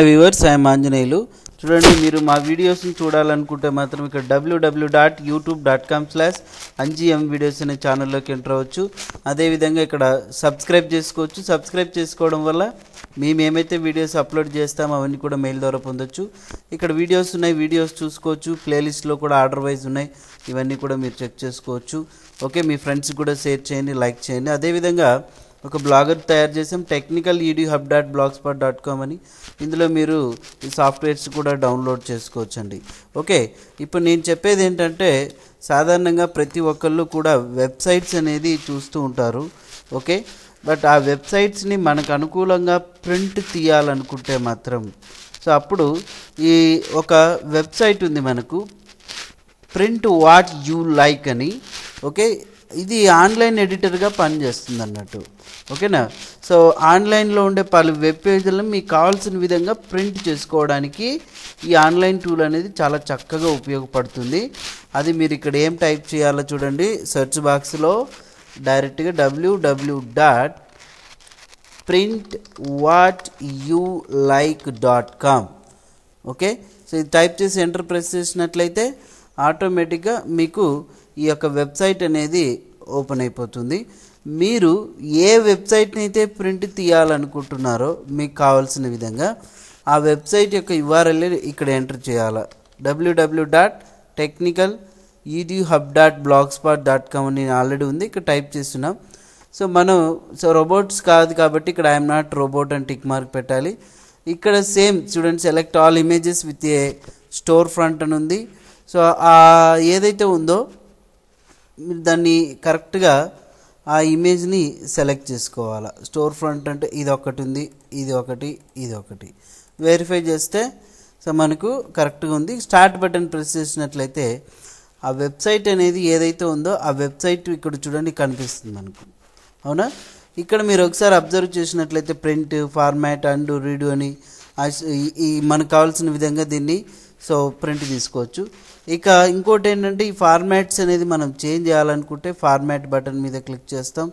Viewers I'm Anjaneyulu. చూడండి, మీరు మా వీడియోస్ని చూడాలనుకుంటే మాత్రం ఇక్కడ www.youtube.com/angm videos అనే ఛానల్లోకి ఎంటర్ అవ్వచ్చు. అదేవిధంగా ఇక్కడ సబ్స్క్రైబ్ చేసుకోవచ్చు. సబ్స్క్రైబ్ చేసుకోవడం వల్ల మేము ఏమైతే వీడియోస్ అప్లోడ్ చేస్తామో అవన్నీ కూడా మెయిల్ ద్వారా పొందొచ్చు. ఇక్కడ వీడియోస్ ఉన్నాయి, వీడియోస్ చూసుకోవచ్చు. ప్లేలిస్ట్లో కూడా ఆర్డర్ వైజ్ ఉన్నాయి, ఇవన్నీ కూడా మీరు చెక్ చేసుకోవచ్చు. ఓకే, మీ ఫ్రెండ్స్కి కూడా షేర్ చేయండి, లైక్ చేయండి. అదేవిధంగా ఒక బ్లాగర్ తయారు చేసాం, technicaleduhub.blogspot.com అని. ఇందులో మీరు ఈ సాఫ్ట్వేర్స్ కూడా డౌన్లోడ్ చేసుకోవచ్చు అండి. ఓకే, ఇప్పుడు నేను చెప్పేది ఏంటంటే, సాధారణంగా ప్రతి ఒక్కళ్ళు కూడా వెబ్సైట్స్ అనేది చూస్తూ ఉంటారు. ఓకే, బట్ ఆ వెబ్సైట్స్ని మనకు అనుకూలంగా ప్రింట్ తీయాలనుకుంటే మాత్రం, సో అప్పుడు ఈ ఒక వెబ్సైట్ ఉంది మనకు, ప్రింట్ వాట్ యూ లైక్ అని. ఓకే, ఇది ఆన్లైన్ ఎడిటర్గా పనిచేస్తుంది అన్నట్టు. ఓకేనా, సో ఆన్లైన్లో ఉండే పలు వెబ్ పేజీలను మీకు కావాల్సిన విధంగా ప్రింట్ చేసుకోవడానికి ఈ ఆన్లైన్ టూల్ అనేది చాలా చక్కగా ఉపయోగపడుతుంది. అది మీరు ఇక్కడ ఏం టైప్ చేయాలో చూడండి, సెర్చ్ బాక్స్లో డైరెక్ట్గా www.printwhatyouLike.com. ఓకే, సో ఇది టైప్ చేసి ఎంటర్ ప్రెస్ చేసినట్లయితే ఆటోమేటిక్గా మీకు ఈ యొక్క వెబ్సైట్ అనేది ఓపెన్ అయిపోతుంది. మీరు ఏ వెబ్సైట్ని అయితే ప్రింట్ తీయాలనుకుంటున్నారో మీకు కావాల్సిన విధంగా ఆ వెబ్సైట్ యొక్క URL ఇక్కడ ఎంటర్ చేయాలి. www.technicaleduhub.blogspot.com అని ఆల్రెడీ ఉంది, ఇక్కడ టైప్ చేస్తున్నాం. సో రోబోట్స్ కాదు కాబట్టి ఇక్కడ ఐఎమ్ నాట్ రోబోట్ అని టిక్ మార్క్ పెట్టాలి. ఇక్కడ same student select all images with a store front అని ఉంది. సో ఏదైతే ఉందో దాన్ని కరెక్ట్గా ఆ ఇమేజ్ని సెలెక్ట్ చేసుకోవాలి. స్టోర్ ఫ్రంట్ అంటే ఇది ఒకటి ఉంది, ఇది ఒకటి, ఇది ఒకటి. వెరిఫై చేస్తే సో మనకు కరెక్ట్గా ఉంది. స్టార్ట్ బటన్ ప్రెస్ చేసినట్లయితే ఆ వెబ్సైట్ అనేది ఏదైతే ఉందో ఆ వెబ్సైట్ ఇక్కడ చూడండి కనిపిస్తుంది మనకు. అవునా, ఇక్కడ మీరు ఒకసారి అబ్జర్వ్ చేసినట్లయితే ప్రింట్, ఫార్మాట్, అండ్ రీడు అని ఈ మనకు కావాల్సిన విధంగా దీన్ని సో ప్రింట్ తీసుకోవచ్చు. ఇక ఇంకోటి ఏంటంటే, ఈ ఫార్మాట్స్ అనేది మనం చేంజ్ చేయాలనుకుంటే ఫార్మాట్ బటన్ మీద క్లిక్ చేస్తాం.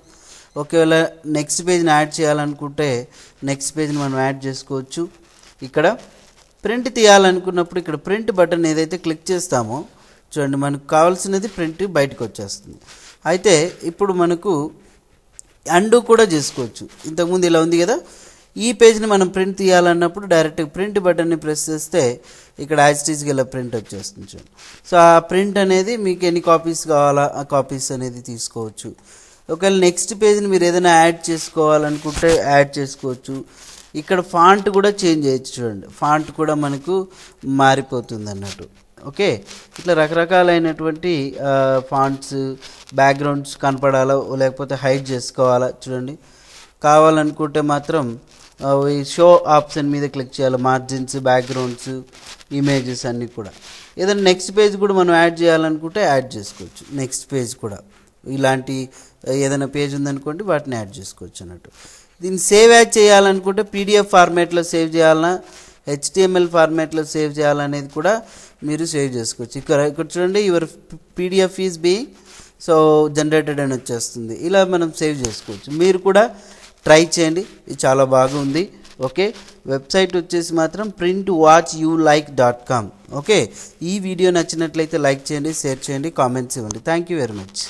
ఒకవేళ నెక్స్ట్ పేజ్ని యాడ్ చేయాలనుకుంటే నెక్స్ట్ పేజ్ని మనం యాడ్ చేసుకోవచ్చు. ఇక్కడ ప్రింట్ తీయాలనుకున్నప్పుడు ఇక్కడ ప్రింట్ బటన్ ఏదైతే క్లిక్ చేస్తామో చూడండి, మనకు కావాల్సినది ప్రింట్ బయటకు వచ్చేస్తుంది. అయితే ఇప్పుడు మనకు అండు కూడా చేసుకోవచ్చు. ఇంతకుముందు ఇలా ఉంది కదా, ఈ పేజ్ని మనం ప్రింట్ తీయాలన్నప్పుడు డైరెక్ట్ ప్రింట్ బటన్ని ప్రెస్ చేస్తే ఇక్కడ యాజ్టీజ్కి ఇలా ప్రింట్ వచ్చేస్తుంది చూడండి. సో ఆ ప్రింట్ అనేది మీకు ఎన్ని కాపీస్ కావాలా ఆ కాపీస్ అనేది తీసుకోవచ్చు. ఒకవేళ నెక్స్ట్ పేజ్ని మీరు ఏదైనా యాడ్ చేసుకోవాలనుకుంటే యాడ్ చేసుకోవచ్చు. ఇక్కడ ఫాంట్ కూడా చేంజ్ చేయొచ్చు చూడండి, ఫాంట్ కూడా మనకు మారిపోతుంది అన్నట్టు. ఓకే, ఇట్లా రకరకాలైనటువంటి ఫాంట్స్, బ్యాక్గ్రౌండ్స్ కనపడాలా లేకపోతే హైడ్ చేసుకోవాలా చూడండి. కావాలనుకుంటే మాత్రం ఈ షో ఆప్షన్ మీద క్లిక్ చేయాలి. మార్జిన్స్, బ్యాక్గ్రౌండ్స్, ఇమేజెస్ అన్నీ కూడా. ఏదైనా నెక్స్ట్ పేజ్ కూడా మనం యాడ్ చేయాలనుకుంటే యాడ్ చేసుకోవచ్చు. నెక్స్ట్ పేజ్ కూడా ఇలాంటి ఏదైనా పేజ్ ఉందనుకోండి వాటిని యాడ్ చేసుకోవచ్చు అన్నట్టు. దీన్ని సేవ్ యాడ్ చేయాలనుకుంటే PDF ఫార్మాట్లో సేవ్ చేయాలన్నా HTML ఫార్మాట్లో సేవ్ చేయాలనేది కూడా మీరు సేవ్ చేసుకోవచ్చు. ఇక్కడ చూడండి, your PDF is being so generated అని వచ్చేస్తుంది. ఇలా మనం సేవ్ చేసుకోవచ్చు. మీరు కూడా ట్రై చేయండి, ఇది చాలా బాగుంది. ఓకే, వెబ్సైట్ వచ్చేసి మాత్రం printwhatyouLike.com. ఓకే, ఈ వీడియో నచ్చినట్లయితే లైక్ చేయండి, షేర్ చేయండి, కామెంట్స్ ఇవ్వండి. Thank you very much.